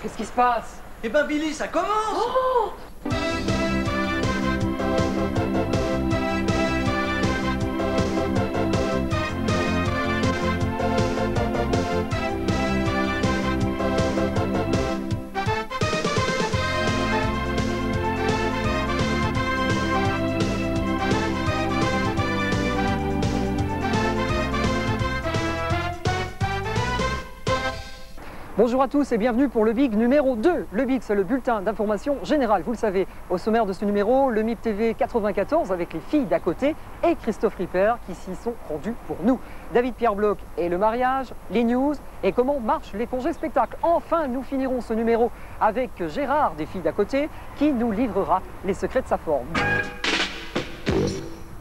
Qu'est-ce qui se passe? Eh ben Billy, ça commence! Oh! Bonjour à tous et bienvenue pour le Big numéro 2. Le Big, c'est le bulletin d'information générale. Vous le savez, au sommaire de ce numéro, le MIP TV 94 avec les filles d'à côté et Christophe Ripper qui s'y sont rendus pour nous. David Pierre Bloch et le mariage, les news et comment marchent les congés spectacles. Enfin, nous finirons ce numéro avec Gérard des filles d'à côté qui nous livrera les secrets de sa forme.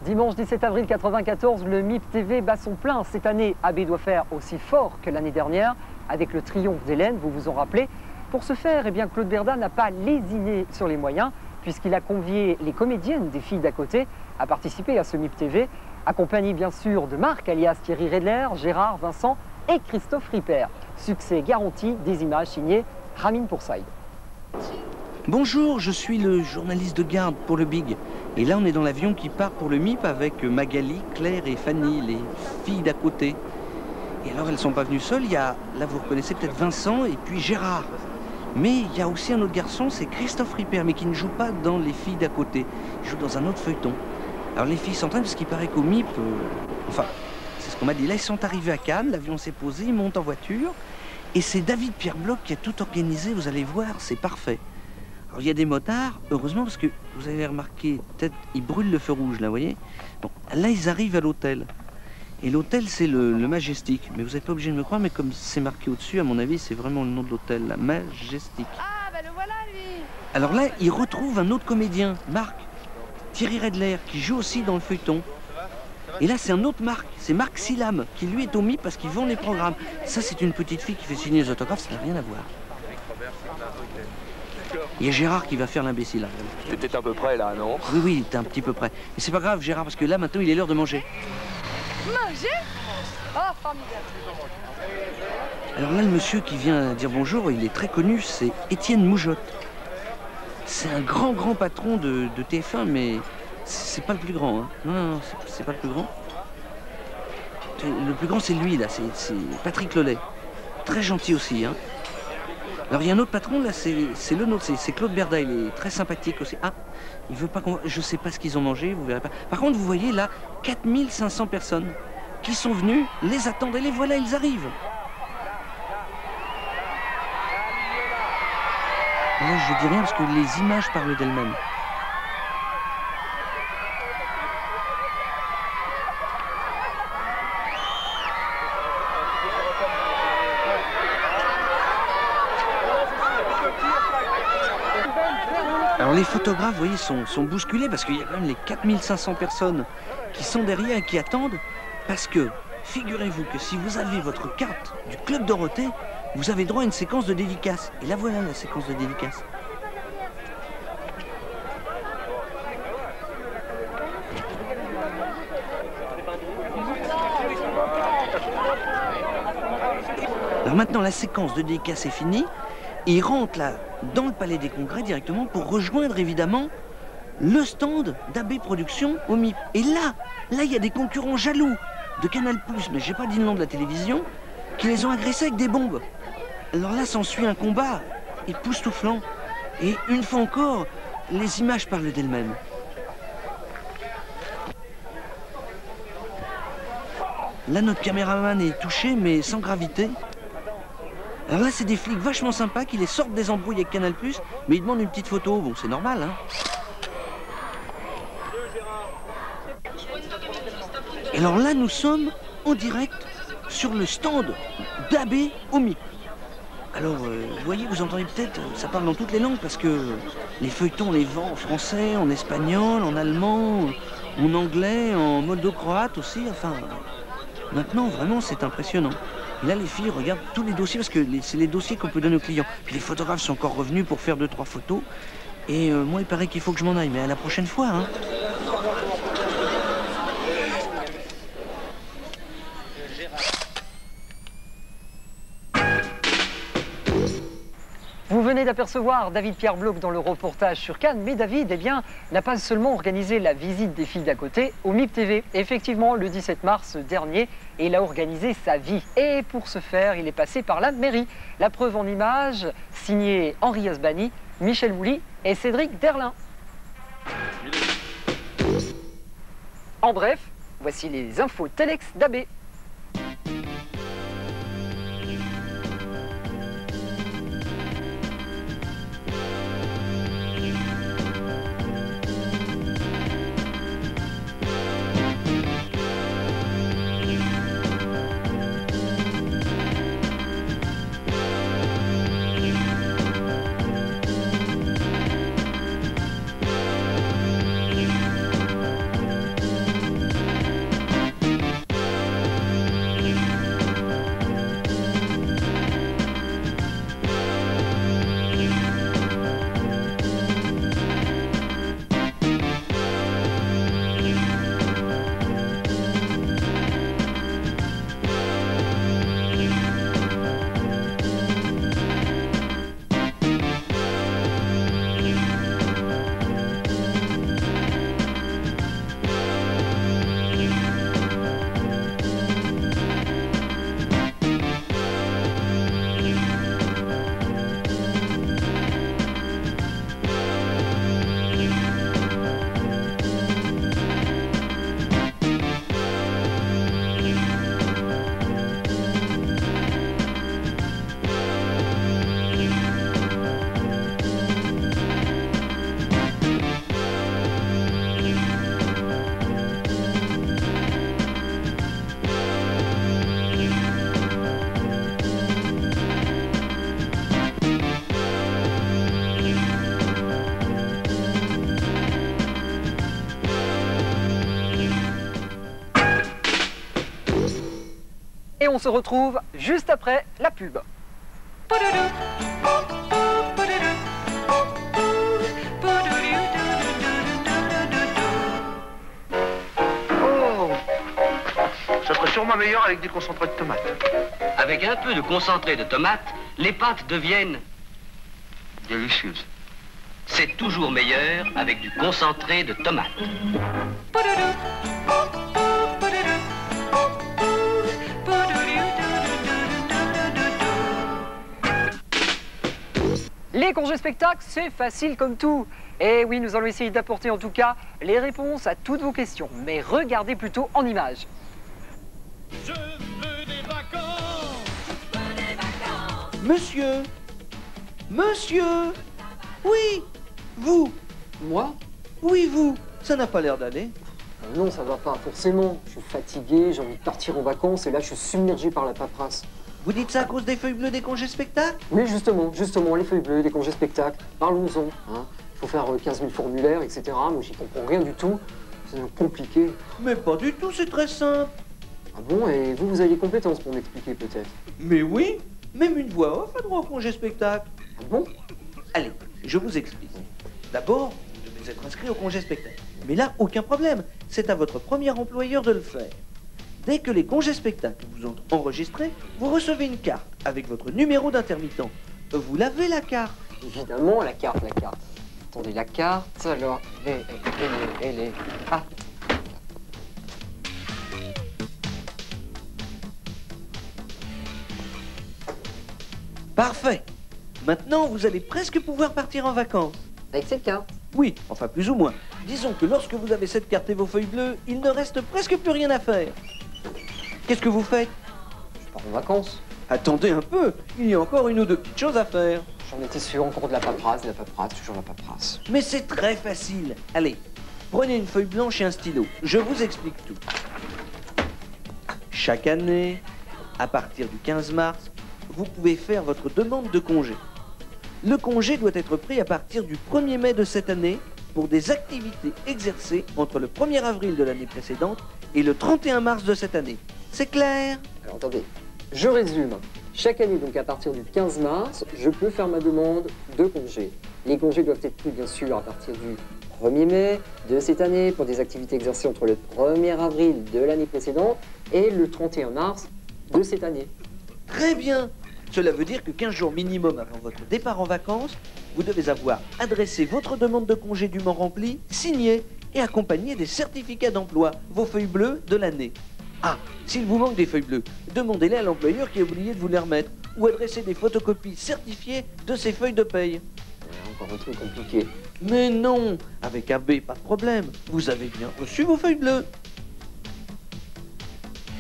Dimanche 17 avril 94, le MIP TV bat son plein. Cette année, AB doit faire aussi fort que l'année dernière avec le triomphe d'Hélène, vous vous en rappelez. Pour ce faire, eh bien, Claude Berda n'a pas lésiné sur les moyens puisqu'il a convié les comédiennes des filles d'à côté à participer à ce MIP TV, accompagné bien sûr de Marc alias Thierry Redler, Gérard, Vincent et Christophe Ripper. Succès garanti des images signées Ramin Poursaïd. Bonjour, je suis le journaliste de garde pour le Big. Et là, on est dans l'avion qui part pour le MIP avec Magali, Claire et Fanny, les filles d'à côté. Et alors, elles ne sont pas venues seules. Il y a, là, vous reconnaissez peut-être Vincent et puis Gérard. Mais il y a aussi un autre garçon, c'est Christophe Ripper, mais qui ne joue pas dans les filles d'à côté. Il joue dans un autre feuilleton. Alors, les filles s'entraînent parce qu'il paraît qu'au MIP, enfin, c'est ce qu'on m'a dit. Là, ils sont arrivés à Cannes, l'avion s'est posé, ils montent en voiture. Et c'est David Pierre Bloch qui a tout organisé, vous allez voir, c'est parfait. Alors, il y a des motards, heureusement, parce que vous avez remarqué, peut-être, ils brûlent le feu rouge, là, vous voyez. Bon, là, ils arrivent à l'hôtel. Et l'hôtel, c'est le Majestic. Mais vous n'êtes pas obligé de me croire, mais comme c'est marqué au-dessus, à mon avis, c'est vraiment le nom de l'hôtel, la Majestic. Ah, ben le voilà, lui. Alors là, ils retrouvent un autre comédien, Marc, Thierry Redler, qui joue aussi dans le feuilleton. Et là, c'est un autre Marc, c'est Marc Silam, qui lui est au MIP parce qu'ils vendent les programmes. Ça, c'est une petite fille qui fait signer les autographes, ça n'a rien à voir. Il y a Gérard qui va faire l'imbécile. T'étais à peu près là, non? Oui, oui, t'es un petit peu près. Mais c'est pas grave, Gérard, parce que là, maintenant, il est l'heure de manger. Manger? Oh, formidable. Alors là, le monsieur qui vient dire bonjour, il est très connu, c'est Étienne Moujotte. C'est un grand patron de TF1, mais c'est pas le plus grand. Hein. Non, c'est pas le plus grand. Le plus grand, c'est lui, là, c'est Patrick Lelay. Très gentil aussi, hein. Alors il y a un autre patron, là, c'est le nôtre, c'est Claude Berda, il est très sympathique aussi. Ah, il veut pas qu'on... Je sais pas ce qu'ils ont mangé, vous verrez pas. Par contre, vous voyez là, 4500 personnes qui sont venues, les attendent, et les voilà, ils arrivent. Là, je dis rien parce que les images parlent d'elles-mêmes. Alors les photographes, vous voyez, sont bousculés parce qu'il y a quand même les 4500 personnes qui sont derrière et qui attendent. Parce que, figurez-vous que si vous avez votre carte du Club Dorothée, vous avez droit à une séquence de dédicace. Et là, voilà la séquence de dédicace. Alors maintenant, la séquence de dédicace est finie. Et ils rentrent là, dans le Palais des Congrès directement pour rejoindre évidemment le stand d'AB Productions au MIP. Et là, il y a des concurrents jaloux de Canal+, mais j'ai pas dit le nom de la télévision, qui les ont agressés avec des bombes. Alors là, s'ensuit un combat époustouflant. Et une fois encore, les images parlent d'elles-mêmes. Là, notre caméraman est touché, mais sans gravité. Alors là, c'est des flics vachement sympas qui les sortent des embrouilles avec Canal+, mais ils demandent une petite photo. Bon, c'est normal, hein. Et alors là, nous sommes en direct sur le stand d'AB au MIP. Alors, vous voyez, vous entendez peut-être, ça parle dans toutes les langues, parce que les feuilletons, on les vend en français, en espagnol, en allemand, en anglais, en moldo-croate aussi, enfin... Maintenant, vraiment, c'est impressionnant. Et là, les filles regardent tous les dossiers, parce que c'est les dossiers qu'on peut donner aux clients. Puis les photographes sont encore revenus pour faire 2-3 photos. Et moi, il paraît qu'il faut que je m'en aille, mais à la prochaine fois, hein. Vous venez d'apercevoir David-Pierre Bloch dans le reportage sur Cannes, mais David, eh bien, n'a pas seulement organisé la visite des filles d'à côté au MIP TV. Effectivement, le 17 mars dernier, il a organisé sa vie. Et pour ce faire, il est passé par la mairie. La preuve en images, signée Henri Asbani, Michel Mouly et Cédric Derlin. En bref, voici les infos Telex d'AB. Et on se retrouve juste après la pub. Oh, ça serait sûrement meilleur avec du concentré de tomate. Avec un peu de concentré de tomate, les pâtes deviennent Délicieuse. C'est toujours meilleur avec du concentré de tomate. Les congés spectacles, c'est facile comme tout. Et oui, nous allons essayer d'apporter en tout cas les réponses à toutes vos questions. Mais regardez plutôt en images. Je veux des vacances. Je veux des vacances. Monsieur! Monsieur! Oui! Vous! Moi? Oui, vous! Ça n'a pas l'air d'aller. Non, ça va pas, forcément. Je suis fatigué, j'ai envie de partir en vacances et là je suis submergé par la paperasse. Vous dites ça à cause des feuilles bleues des congés spectacles? Oui, justement, les feuilles bleues, les congés spectacles. Parlons-en. Hein. Il faut faire 15 000 formulaires, etc. Moi, j'y comprends rien du tout. C'est compliqué. Mais pas du tout, c'est très simple. Ah bon? Et vous avez les compétences pour m'expliquer, peut-être? Mais oui! Même une voix off a droit au congé spectacle. Ah bon? Allez, je vous explique. D'abord, vous devez être inscrit au congé spectacle. Mais là, aucun problème. C'est à votre premier employeur de le faire. Dès que les congés spectacles vous ont enregistré, vous recevez une carte avec votre numéro d'intermittent. Vous l'avez, la carte? Évidemment, la carte. Attendez, la carte, alors, elle est... Ah. Parfait. Maintenant, vous allez presque pouvoir partir en vacances. Avec cette carte? Oui, enfin plus ou moins. Disons que lorsque vous avez cette carte et vos feuilles bleues, il ne reste presque plus rien à faire. Qu'est-ce que vous faites? Je pars en vacances. Attendez un peu, il y a encore une ou deux petites choses à faire. J'en étais sûr, encore de la paperasse, toujours la paperasse. Mais c'est très facile. Allez, prenez une feuille blanche et un stylo. Je vous explique tout. Chaque année, à partir du 15 mars, vous pouvez faire votre demande de congé. Le congé doit être pris à partir du 1er mai de cette année pour des activités exercées entre le 1er avril de l'année précédente et le 31 mars de cette année. C'est clair? Alors attendez, je résume. Chaque année, donc à partir du 15 mars, je peux faire ma demande de congé. Les congés doivent être pris bien sûr à partir du 1er mai de cette année pour des activités exercées entre le 1er avril de l'année précédente et le 31 mars de cette année. Très bien. Cela veut dire que 15 jours minimum avant votre départ en vacances, vous devez avoir adressé votre demande de congé dûment remplie, signée et accompagnée des certificats d'emploi, vos feuilles bleues de l'année. Ah, s'il vous manque des feuilles bleues, demandez-les à l'employeur qui a oublié de vous les remettre ou adressez des photocopies certifiées de ces feuilles de paye. Encore un truc compliqué. Mais non, avec AB, pas de problème. Vous avez bien reçu vos feuilles bleues.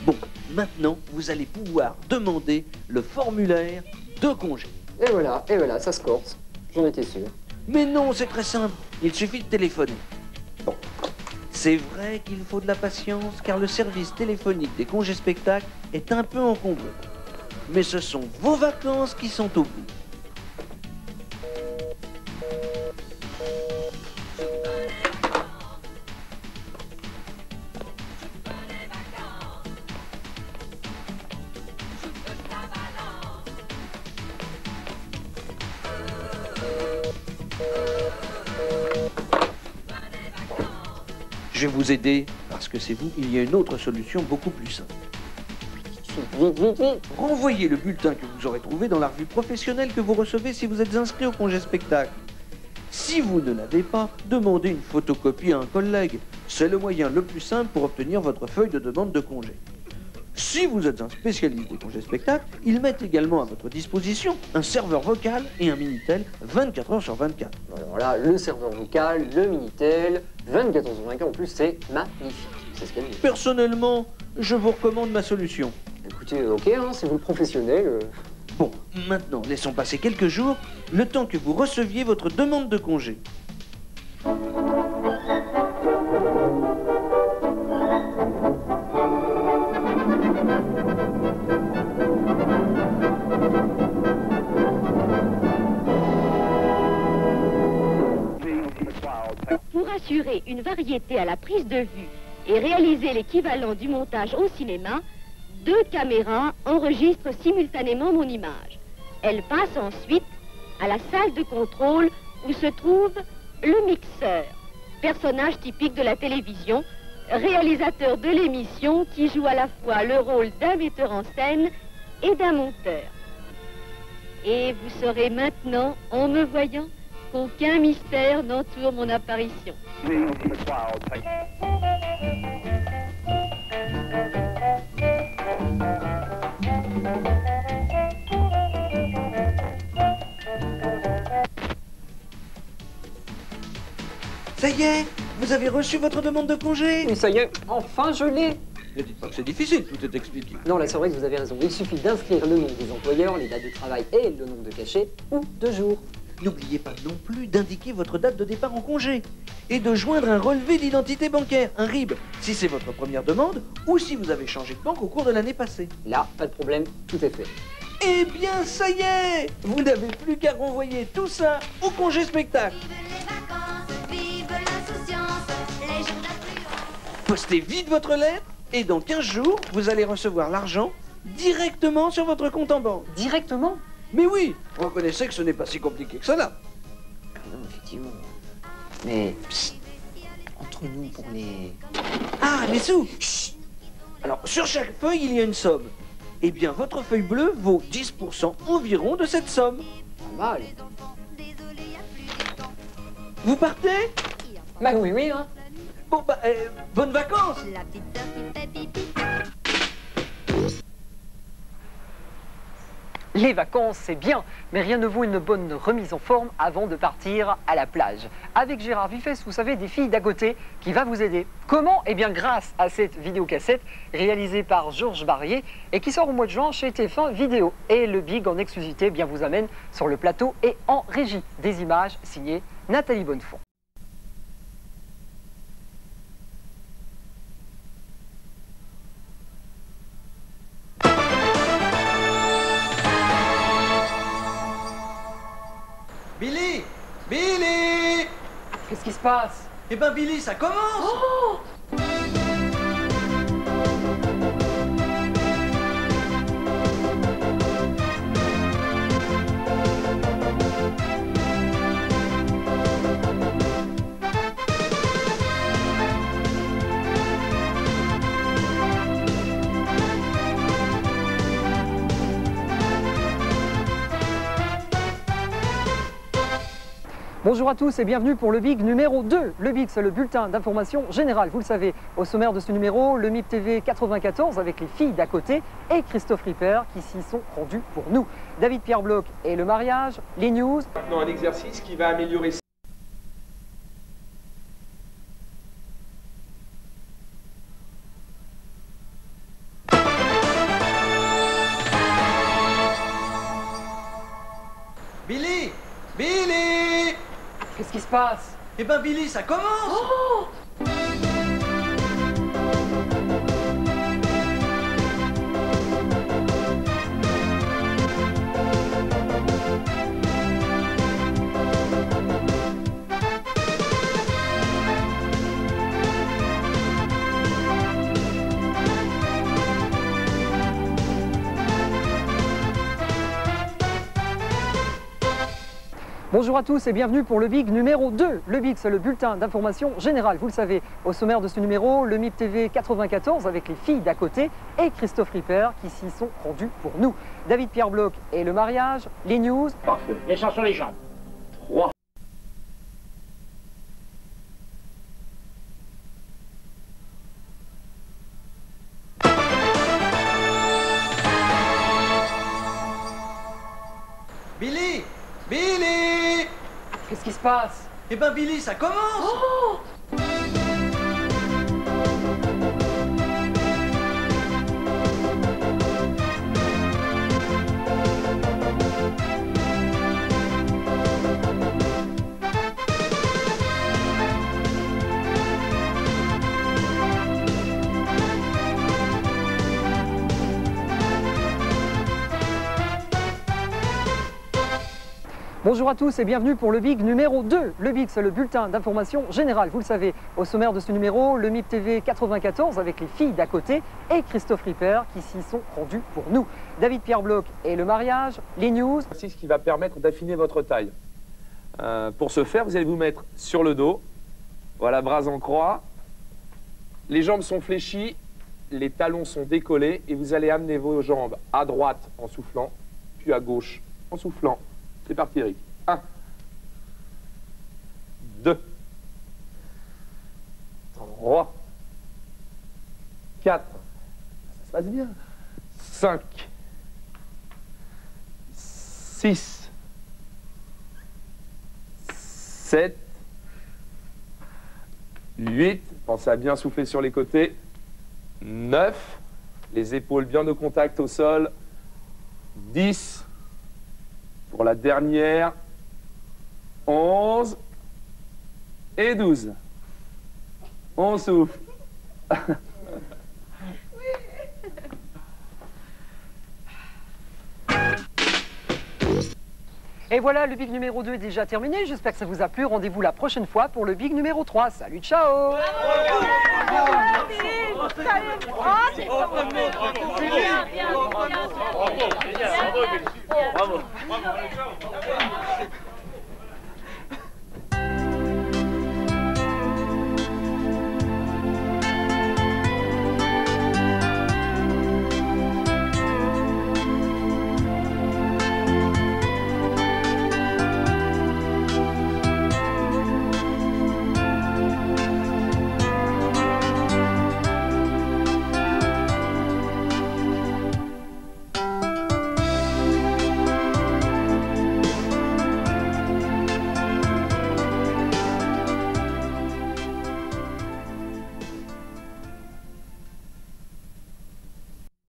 Bon, maintenant, vous allez pouvoir demander le formulaire de congé. Et voilà, ça se corse. J'en étais sûr. Mais non, c'est très simple. Il suffit de téléphoner. Bon, c'est vrai qu'il faut de la patience, car le service téléphonique des congés spectacles est un peu encombré. Mais ce sont vos vacances qui sont au bout. Je vais vous aider, parce que c'est vous, il y a une autre solution beaucoup plus simple. Vite. Renvoyez le bulletin que vous aurez trouvé dans la revue professionnelle que vous recevez si vous êtes inscrit au congé spectacle. Si vous ne l'avez pas, demandez une photocopie à un collègue. C'est le moyen le plus simple pour obtenir votre feuille de demande de congé. Si vous êtes un spécialiste des congés spectacles, ils mettent également à votre disposition un serveur vocal et un Minitel 24 heures sur 24. Alors là, le serveur vocal, le Minitel, 24 heures sur 24, en plus c'est magnifique. C'est ce qu'elle dit. Personnellement, je vous recommande ma solution. Écoutez, ok, hein, c'est vous le professionnel. Bon, maintenant, laissons passer quelques jours, le temps que vous receviez votre demande de congé. Pour assurer une variété à la prise de vue et réaliser l'équivalent du montage au cinéma, 2 caméras enregistrent simultanément mon image. Elles passent ensuite à la salle de contrôle où se trouve le mixeur, personnage typique de la télévision, réalisateur de l'émission qui joue à la fois le rôle d'un metteur en scène et d'un monteur. Et vous saurez maintenant, en me voyant, qu'aucun mystère n'entoure mon apparition. Ça y est, vous avez reçu votre demande de congé. Oui, ça y est, enfin je l'ai. Ne dites pas que c'est difficile, tout est expliqué. Non, là c'est vrai que vous avez raison. Il suffit d'inscrire le nom des employeurs, les dates de travail et le nombre de cachets ou de jours. N'oubliez pas non plus d'indiquer votre date de départ en congé et de joindre un relevé d'identité bancaire, un RIB, si c'est votre première demande ou si vous avez changé de banque au cours de l'année passée. Là, pas de problème, tout est fait. Eh bien, ça y est, vous n'avez plus qu'à renvoyer tout ça au congé spectacle. Postez vite votre lettre et dans 15 jours, vous allez recevoir l'argent directement sur votre compte en banque. Directement? Mais oui, reconnaissez que ce n'est pas si compliqué que cela. Non, effectivement. Mais, psst, entre nous pour les... Ah, les sous. Chut. Alors, sur chaque feuille, il y a une somme. Eh bien, votre feuille bleue vaut 10% environ de cette somme. Pas mal. Vous partez? Bah oui, hein. Bon, bah, bonnes vacances. Les vacances, c'est bien, mais rien ne vaut une bonne remise en forme avant de partir à la plage. Avec Gérard Vifès, vous savez, des filles d'à côté qui va vous aider. Comment? Eh bien, grâce à cette vidéocassette réalisée par Georges Barrier et qui sort au mois de juin chez TF1 Vidéo. Et le Big, en exclusivité, eh bien, vous amène sur le plateau et en régie des images signées Nathalie Bonnefond. Billy! Billy! Qu'est-ce qui se passe? Eh ben, Billy, ça commence! Oh! Bonjour à tous et bienvenue pour le Big numéro 2. Le Big, c'est le bulletin d'information générale. Vous le savez, au sommaire de ce numéro, le MIP TV 94 avec les filles d'à côté et Christophe Ripper qui s'y sont rendus pour nous. David Pierre Bloch et le mariage, les news. Maintenant un exercice qui va améliorer. Billy! Billy! Qu'est-ce qui se passe? Eh ben Billy, ça commence! Bonjour à tous et bienvenue pour le Big numéro 2. Le Big, c'est le bulletin d'information générale. Vous le savez, au sommaire de ce numéro, le MIP TV 94 avec les filles d'à côté et Christophe Ripper qui s'y sont rendus pour nous. David Pierre Bloch et le mariage, les news. Parfait. Les chansons les jambes. 3. Billy! Billy! Qu'est-ce qui se passe? Eh ben Billy, ça commence! Bonjour à tous et bienvenue pour le Big numéro 2. Le Big, c'est le bulletin d'information générale. Vous le savez, au sommaire de ce numéro, le MIP TV 94 avec les filles d'à côté et Christophe Ripper qui s'y sont rendus pour nous. David Pierre Bloch et le mariage, les news. C'est ce qui va permettre d'affiner votre taille. Pour ce faire, vous allez vous mettre sur le dos. Voilà, bras en croix. Les jambes sont fléchies, les talons sont décollés et vous allez amener vos jambes à droite en soufflant, puis à gauche en soufflant. C'est parti, Eric. 1, 2, 3, 4, ça se passe bien. 5, 6, 7, 8, pensez à bien souffler sur les côtés. 9, les épaules bien de contact au sol. 10, pour la dernière, 11 et 12. On souffle. Et voilà, le Big numéro 2 est déjà terminé. J'espère que ça vous a plu. Rendez-vous la prochaine fois pour le Big numéro 3. Salut, ciao! Bravo.